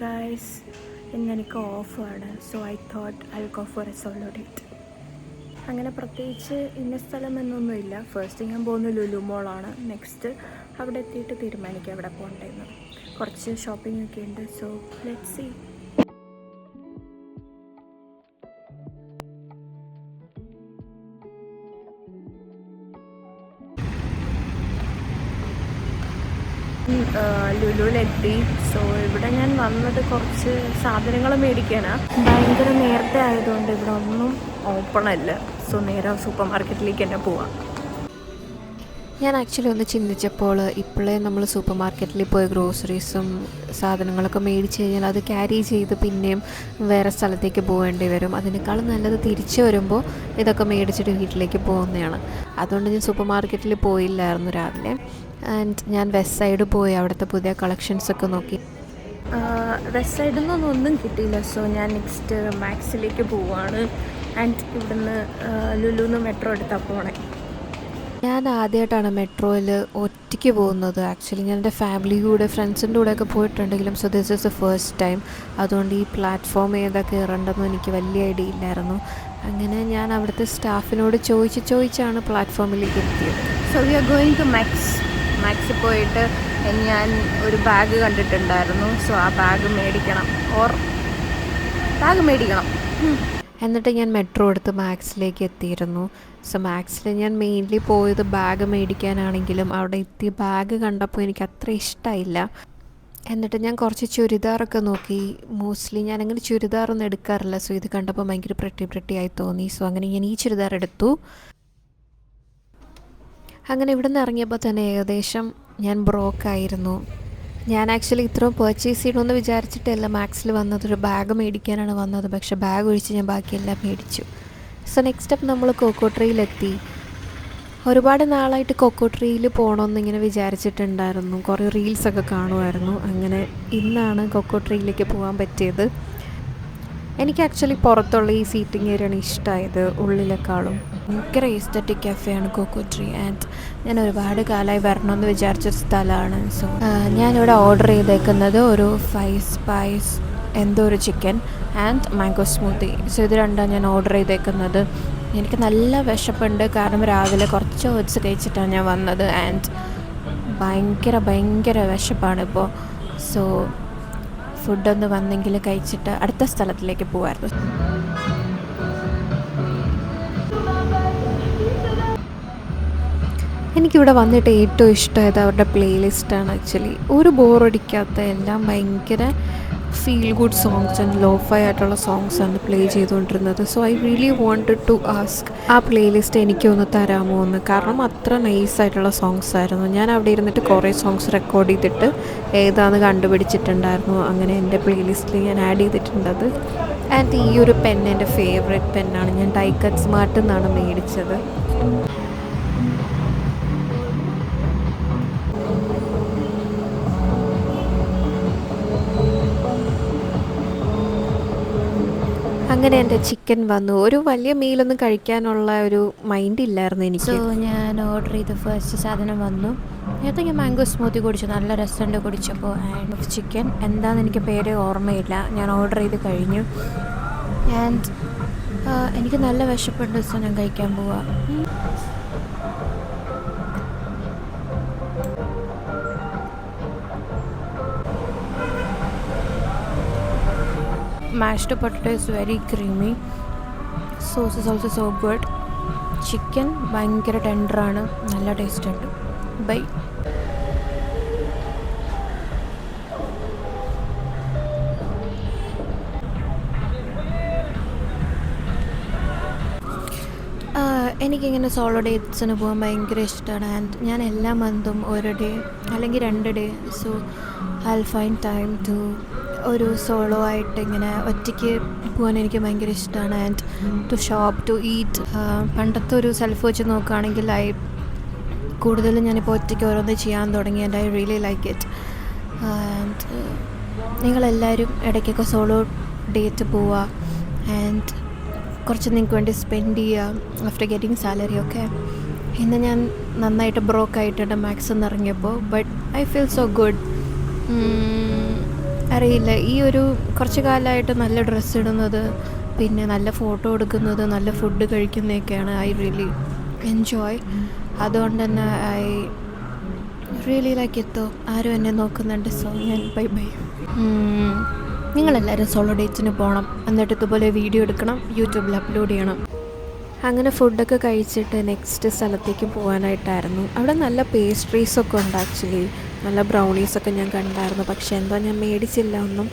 Guys, ഇന്നെനിക്ക് ഓഫാണ്. So I thought I go for A solo date. അങ്ങനെ പ്രത്യേകിച്ച് ഇന്ന സ്ഥലം എന്നൊന്നുമില്ല. ഫസ്റ്റ് ഞാൻ പോകുന്ന ലുലു മോളാണ്. നെക്സ്റ്റ് അവിടെ എത്തിയിട്ട് തീരുമാനിക്കാം അവിടെ പോകേണ്ടതെന്ന്. കുറച്ച് ഷോപ്പിംഗ് ഒക്കെ ഉണ്ട്. So let's see. ലുലുവിലെത്തി. സോ ഇവിടെ ഞാൻ വന്നത് കുറച്ച് സാധനങ്ങൾ മേടിക്കാനാണ്. ഭയങ്കര നേരത്തെ ആയതുകൊണ്ട് ഇവിടെ ഒന്നും ഓപ്പൺ അല്ല. സോ നേരെ സൂപ്പർ മാർക്കറ്റിലേക്ക് തന്നെ പോവാം. ഞാൻ ആക്ച്വലി ഒന്ന് ചിന്തിച്ചപ്പോൾ ഇപ്പോഴേ നമ്മൾ സൂപ്പർ മാർക്കറ്റിൽ പോയി ഗ്രോസറീസും സാധനങ്ങളൊക്കെ മേടിച്ച് കഴിഞ്ഞാൽ അത് ക്യാരി ചെയ്ത് പിന്നെയും വേറെ സ്ഥലത്തേക്ക് പോകേണ്ടി വരും. അതിനേക്കാളും നല്ലത് തിരിച്ചു വരുമ്പോൾ ഇതൊക്കെ മേടിച്ചിട്ട് വീട്ടിലേക്ക് പോകുന്നതാണ്. അതുകൊണ്ട് ഞാൻ സൂപ്പർ മാർക്കറ്റിൽ പോയില്ലായിരുന്നു രാവിലെ. ആൻഡ് ഞാൻ വെസ്റ്റ് സൈഡ് പോയി അവിടുത്തെ പുതിയ കളക്ഷൻസൊക്കെ നോക്കി. വെസ്റ്റ് സൈഡിൽ നിന്നൊന്നും ഒന്നും കിട്ടിയില്ല. സോ ഞാൻ നെക്സ്റ്റ് മാക്സിലേക്ക് പോവുകയാണ്. ആൻഡ് ഇവിടുന്ന് ലുലുന്ന് മെട്രോ എടുത്താൽ പോകണേ. ഞാൻ ആദ്യമായിട്ടാണ് മെട്രോയിൽ ഒറ്റയ്ക്ക് പോകുന്നത്. ആക്ച്വലി ഞാൻ എൻ്റെ ഫാമിലി കൂടെ ഫ്രണ്ട്സിൻ്റെ കൂടെയൊക്കെ പോയിട്ടുണ്ടെങ്കിലും so this is the first time. അതുകൊണ്ട് ഈ പ്ലാറ്റ്ഫോം ഏതൊക്കെ കയറേണ്ടതെന്ന് എനിക്ക് വലിയ ഐഡിയ ഇല്ലായിരുന്നു. അങ്ങനെ ഞാൻ അവിടുത്തെ സ്റ്റാഫിനോട് ചോദിച്ചാണ് പ്ലാറ്റ്ഫോമിലേക്ക് എത്തിയത്. So we are going to മാക്സിൽ പോയിട്ട് ഞാൻ ഒരു ബാഗ് കണ്ടിട്ടുണ്ടായിരുന്നു. സോ ആ ബാഗ് മേടിക്കണം. എന്നിട്ട് ഞാൻ മെട്രോ എടുത്ത് മാക്സിലേക്ക് എത്തിയിരുന്നു. സോ മാക്സിൽ ഞാൻ മെയിൻലി പോയത് ബാഗ് മേടിക്കാനാണെങ്കിലും അവിടെ എത്തിയ ബാഗ് കണ്ടപ്പോൾ എനിക്ക് അത്ര ഇഷ്ടമായില്ല. എന്നിട്ട് ഞാൻ കുറച്ച് ചുരിദാറൊക്കെ നോക്കി. മോസ്റ്റ്ലി ഞാനങ്ങനെ ചുരിദാറൊന്നും എടുക്കാറില്ല. സോ ഇത് കണ്ടപ്പോൾ ഭയങ്കര പ്രിട്ടി ആയി തോന്നി. സോ അങ്ങനെ ഞാൻ ഈ ചുരിദാർ എടുത്തു. അങ്ങനെ ഇവിടെ നിന്ന് ഇറങ്ങിയപ്പോൾ തന്നെ ഏകദേശം ഞാൻ ബ്രോക്കായിരുന്നു. ഞാൻ ആക്ച്വലി ഇത്രയും പർച്ചേസ് ചെയ്യണമെന്ന് വിചാരിച്ചിട്ടല്ല മാക്സിൽ വന്നത്. ഒരു ബാഗ് മേടിക്കാനാണ് വന്നത്. പക്ഷേ ബാഗ് ഒഴിച്ച് ഞാൻ ബാക്കിയെല്ലാം മേടിച്ചു. സോ നെക്സ്റ്റ് സ്റ്റെപ്പ് നമ്മൾ കൊക്കോട്രീയിലെത്തി. ഒരുപാട് നാളായിട്ട് കൊക്കോട്രീയിൽ പോകണമെന്നിങ്ങനെ വിചാരിച്ചിട്ടുണ്ടായിരുന്നു. കുറേ റീൽസൊക്കെ കാണുമായിരുന്നു. അങ്ങനെ ഇന്നാണ് കൊക്കോട്രീയിലേക്ക് പോകാൻ പറ്റിയത്. എനിക്ക് ആക്ച്വലി പുറത്തുള്ള ഈ സീറ്റിംഗ് ഏരിയയാണ് ഇഷ്ടമായത് ഉള്ളിലേക്കാളും. ഭയങ്കര എസ്തറ്റിക് കഫേയാണ് കൊക്കോട്രീ. ആൻഡ് ഞാൻ ഒരുപാട് കാലമായി വരണമെന്ന് വിചാരിച്ചൊരു സ്ഥലമാണ്. സോ ഞാനിവിടെ ഓർഡർ ചെയ്തേക്കുന്നത് ഒരു 5 സ്പൈസ് എന്തോ ഒരു chicken and mango smoothie. So ഇത് രണ്ടാണ് ഞാൻ ഓർഡർ ചെയ്തേക്കുന്നത്. എനിക്ക് നല്ല വിശപ്പുണ്ട്. കാരണം രാവിലെ കുറച്ച് ഓട്സ് കഴിച്ചിട്ടാണ് ഞാൻ വന്നത്. ആൻഡ് ഭയങ്കര വിശപ്പാണിപ്പോൾ. സോ ഫുഡൊന്ന് വന്നെങ്കിൽ കഴിച്ചിട്ട് അടുത്ത സ്ഥലത്തിലേക്ക് പോകുമായിരുന്നു. എനിക്കിവിടെ വന്നിട്ട് ഏറ്റവും ഇഷ്ടമായത് അവരുടെ പ്ലേലിസ്റ്റാണ്. ആക്ച്വലി ഒരു ബോറടിക്കാത്ത എല്ലാം ഭയങ്കര feel good songs and lofi ആയിട്ടുള്ള സോങ്സാണ് പ്ലേ ചെയ്തുകൊണ്ടിരുന്നത്. So I really wanted to ask ആ പ്ലേലിസ്റ്റ് എനിക്കൊന്ന് തരാമോ എന്ന്. കാരണം അത്ര നൈസായിട്ടുള്ള സോങ്സ് ആയിരുന്നു. ഞാൻ അവിടെ ഇരുന്നിട്ട് കുറേ സോങ്സ് റെക്കോർഡ് ചെയ്തിട്ട് ഏതാണെന്ന് കണ്ടുപിടിച്ചിട്ടുണ്ടായിരുന്നു. അങ്ങനെ എൻ്റെ പ്ലേലിസ്റ്റിൽ ഞാൻ ആഡ് ചെയ്തിട്ടുണ്ടത്. ആൻഡ് ഈ ഒരു പെൻ എൻ്റെ ഫേവറേറ്റ് പെന്നാണ്. ഞാൻ ഡൈക്കറ്റ് സ്മാർട്ടിൽ നിന്നാണ് മേടിച്ചത്. അങ്ങനെ എൻ്റെ ചിക്കൻ വന്നു. ഒരു വലിയ മീലൊന്നും കഴിക്കാനുള്ള ഒരു മൈൻഡ് ഇല്ലായിരുന്നു എനിക്ക്. സോ ഞാൻ ഓർഡർ ചെയ്ത ഫസ്റ്റ് സാധനം വന്നു. നേരത്തെ ഞാൻ മാംഗോ സ്മൂത്തി കുടിച്ചു. നല്ല രസമുണ്ട് കുടിച്ചപ്പോൾ. ആൻഡ് ചിക്കൻ എന്താണെന്ന് എനിക്ക് പേര് ഓർമ്മയില്ല. ഞാൻ ഓർഡർ ചെയ്ത് കഴിഞ്ഞു. ആൻഡ് എനിക്ക് നല്ല വിശപ്പുണ്ട്. സോ ഞാൻ കഴിക്കാൻ പോവാം. Mashed potato is very creamy. Sauce is also so good. Chicken ഭയങ്കര ടെൻഡറാണ്. നല്ല ടേസ്റ്റ് ഉണ്ട്. ബൈ. എനിക്കിങ്ങനെ സോളോ ഡേറ്റ്സിന് പോകാൻ ഭയങ്കര ഇഷ്ടമാണ്. ആൻഡ് ഞാൻ എല്ലാ മന്തും ഒരു ഡേ അല്ലെങ്കിൽ 2 day so I will find time to ഒരു സോളോ ആയിട്ട് ഇങ്ങനെ ഒറ്റയ്ക്ക് പോകാൻ എനിക്ക് ഭയങ്കര ഇഷ്ടമാണ്. And to shop, to eat. പണ്ടത്തെ ഒരു സെൽഫ് വെച്ച് നോക്കുകയാണെങ്കിൽ കൂടുതലും ഞാനിപ്പോൾ ഒറ്റയ്ക്ക് ഓരോന്ന് ചെയ്യാൻ തുടങ്ങി. And I really like it. And നിങ്ങളെല്ലാവരും ഇടയ്ക്കൊക്കെ സോളോ ഡേറ്റ് പോവുക. ആൻഡ് കുറച്ച് നിങ്ങൾക്ക് വേണ്ടി സ്പെൻഡ് ചെയ്യുക ആഫ്റ്റർ ഗെറ്റിംഗ് സാലറി ഒക്കെ. ഇന്ന് ഞാൻ നന്നായിട്ട് ബ്രോക്ക് ആയിട്ടുണ്ട് മാക്സിൽ നിന്ന് ഇറങ്ങിയപ്പോൾ. But I feel so good. അറിയില്ല, ഈ ഒരു കുറച്ച് കാലമായിട്ട് നല്ല ഡ്രസ്സ് ഇടുന്നത്, പിന്നെ നല്ല ഫോട്ടോ എടുക്കുന്നത്, നല്ല ഫുഡ് കഴിക്കുന്നതൊക്കെയാണ് ഐ റിയലി എൻജോയ്. അതുകൊണ്ട് തന്നെ ഐ റിയലി ലൈക്ക് എത്തോ ആരും എന്നെ നോക്കുന്നുണ്ട്. സോ ഞാൻ ബൈ ബൈ. നിങ്ങളെല്ലാവരും സോളോ ഡേറ്റ്സിന് പോകണം, എന്നിട്ട് ഇതുപോലെ വീഡിയോ എടുക്കണം, യൂട്യൂബിൽ അപ്ലോഡ് ചെയ്യണം. അങ്ങനെ ഫുഡൊക്കെ കഴിച്ചിട്ട് നെക്സ്റ്റ് സ്ഥലത്തേക്ക് പോകാനായിട്ടായിരുന്നു. അവിടെ നല്ല പേസ്ട്രീസൊക്കെ ഉണ്ട് ആക്ച്വലി, നല്ല ബ്രൗണീസൊക്കെ ഞാൻ കണ്ടായിരുന്നു. പക്ഷേ എന്തോ ഞാൻ മേടിച്ചില്ല ഒന്നും.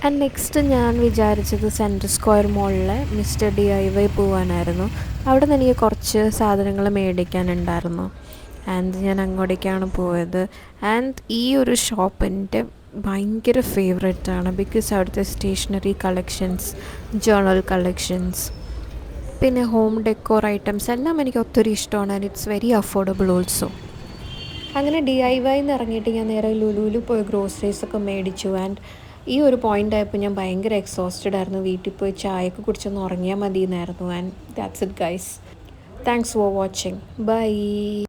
ആൻഡ് നെക്സ്റ്റ് ഞാൻ വിചാരിച്ചത് സെൻട്രൽ സ്ക്വയർ മോളിലെ മിസ്റ്റർ DIY പോകാനായിരുന്നു. അവിടെ നിന്ന് എനിക്ക് കുറച്ച് സാധനങ്ങൾ മേടിക്കാനുണ്ടായിരുന്നു. ആൻഡ് ഞാൻ അങ്ങോട്ടേക്കാണ് പോയത്. ആൻഡ് ഈ ഒരു ഷോപ്പ് എൻ്റെ ഭയങ്കര ഫേവറേറ്റാണ്. ബിക്കോസ് അവിടുത്തെ സ്റ്റേഷനറി കളക്ഷൻസ്, ജേർണൽ കളക്ഷൻസ്, പിന്നെ ഹോം ഡെക്കോർ ഐറ്റംസ് എല്ലാം എനിക്ക് ഒത്തിരി ഇഷ്ടമാണ്. And it's very affordable also. അങ്ങനെ DIY ഇറങ്ങിയിട്ട് ഞാൻ നേരെ ലുലുവിൽ പോയി ഗ്രോസറീസൊക്കെ മേടിച്ചു. ആൻഡ് ഈ ഒരു പോയിൻ്റ് ആയപ്പോൾ ഞാൻ ഭയങ്കര എക്സോസ്റ്റഡ് ആയിരുന്നു. വീട്ടിൽ പോയി ചായയൊക്കെ കുടിച്ചൊന്ന് ഉറങ്ങിയാൽ മതി എന്നായിരുന്നു. And that's it guys. Thanks for watching. By.